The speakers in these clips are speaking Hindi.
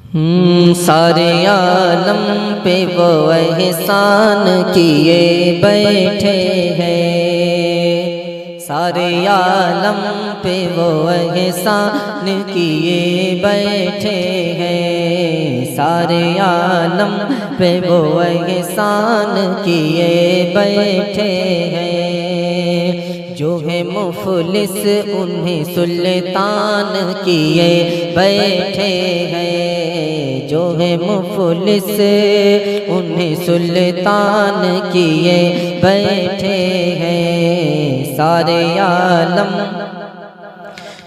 सारे आलम पे वो एहसान किए बैठे हैं। सारे आलम पे वो एहसान किए बैठे हैं। सारे आलम पे वो एहसान किए बैठे हैं। जो है मुफलिस उन्हें सुल्तान किए बैठे हैं। जो है मुफलिस उन्हें सुल्तान किए बैठे हैं। सारे आलम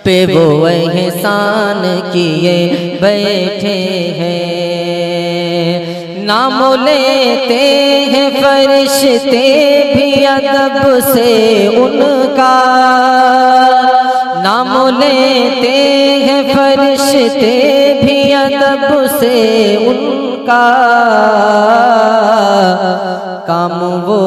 पे वो एहसान किए बैठे हैं। नाम लेते हैं फरिश्ते भी अदब से उनका। नाम लेते हैं फरिश्ते भी अदब से उनका। काम वो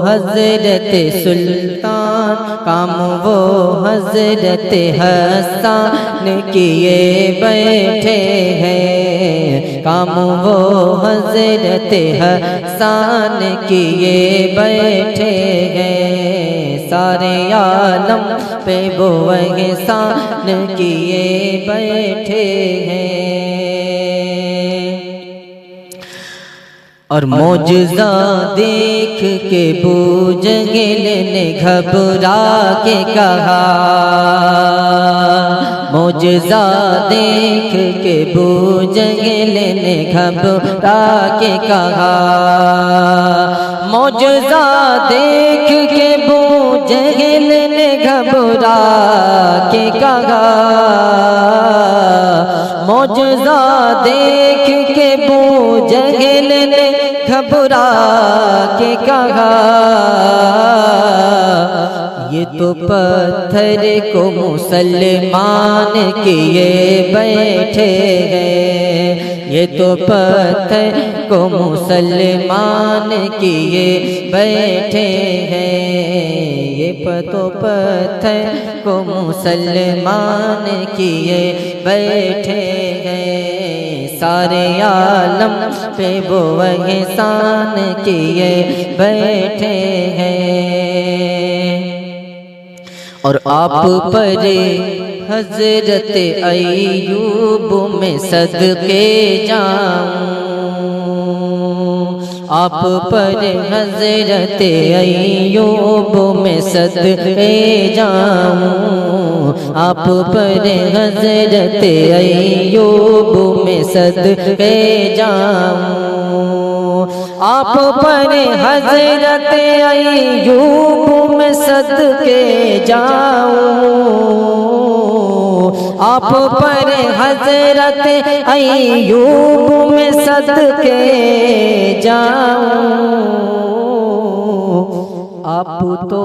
हज़रत सुल्तान, काम वो हज़रत हसन किए बैठे हैं। काम वो हज़रत हसन किए बैठे हैं। सारे आलम पे वो एहसान किए बैठे हैं। और मौजज़ा देख के बूजहल ने घबरा के कहा। मौजज़ा देख के बूजहल ने घबरा के कहा। मौजज़ा देख के बूजहल ने घबरा के कहा। मौजज़ा देख के बूजहल ने घबरा के कहा। ये तो पत्थर को मुसलमान किए बैठे हैं। ये तो पत्थर को मुसलमान किए बैठे हैं। ये तो पत्थर को मुसलमान किए बैठे हैं। सारे आलम पे वो एहसान किए बैठे हैं। और आप पर हज़रत अय्यूब में सदके जाऊं। आप पर हज़रत अय्यूब में सदके जाऊं। आप पर हज़रत अय्यूब में सदके जाऊं। आप पर हज़रत अय्यूब में सदके जाऊं। आप पर हज़रत अय्यूब में सदके जाऊं। आप तो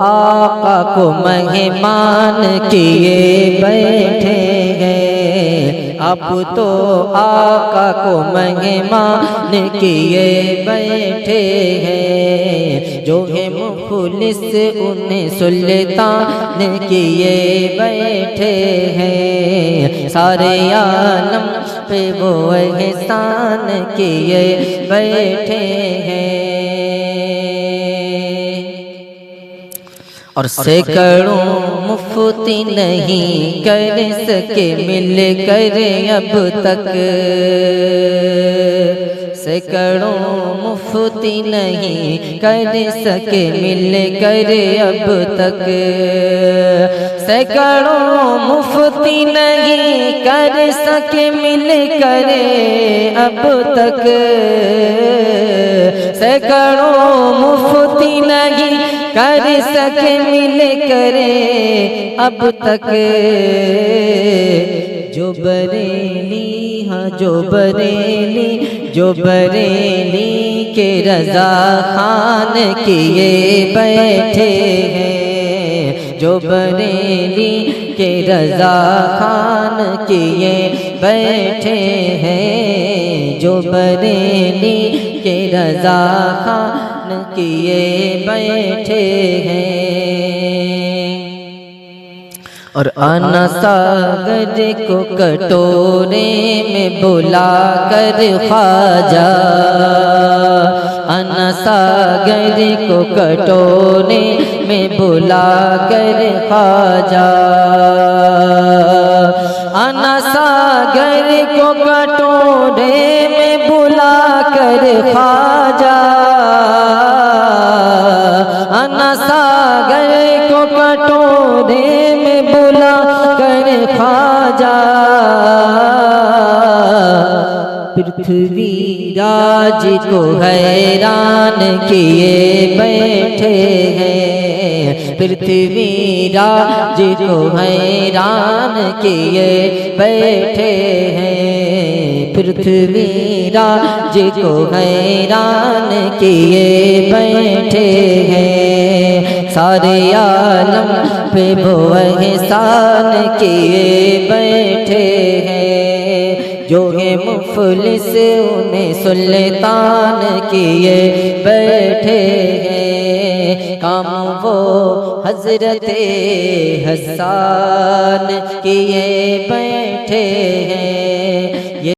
आका को मेहमान किए बैठे हैं। आप तो आका को मेहमान किए बैठे हैं। जो है मुखलिस उन्हें सुल्तान किए बैठे हैं। सारे आलम पे वो एहसान किए बैठे हैं। और सैकड़ों मुफ्ती नहीं कर सके मिल कर अब तक। सैकड़ों मुफ्ती नहीं कर सके मिल कर अब तक। सैकड़ों मुफ्ती नहीं कर सके मिल कर अब तक। सैकड़ों मुफ्ती नहीं कर सके मिल करे अब तक। जो बरेली, हाँ जो बरेली, जो बरेली के रज़ा खान किए बैठे हैं। जो बरेली के रज़ा खान किए बैठे हैं। जो बरेली के रज़ा खान किए बैठे हैं। और आना सागर को कटोरे में बुला कर ख्वाजा, आना सागर को कटोरे में बुला कर ख्वाजा, आना सागर को कटोरे में बुला कर ख्वाजा, आना सागर को कटोरे में बुला कर ख्वाजा। पृथ्वी राज को हैरान किए बैठे हैं, पृथ्वी राज को हैरान किए बैठे हैं, पृथ्वी राज को हैरान किए बैठे हैं, सारे आलम पे वो एहसान किए बैठे हैं, जो है मुफलिस उन्हें सुल्तान किए बैठे हैं, काम वो हजरत हसन किए बैठे हैं,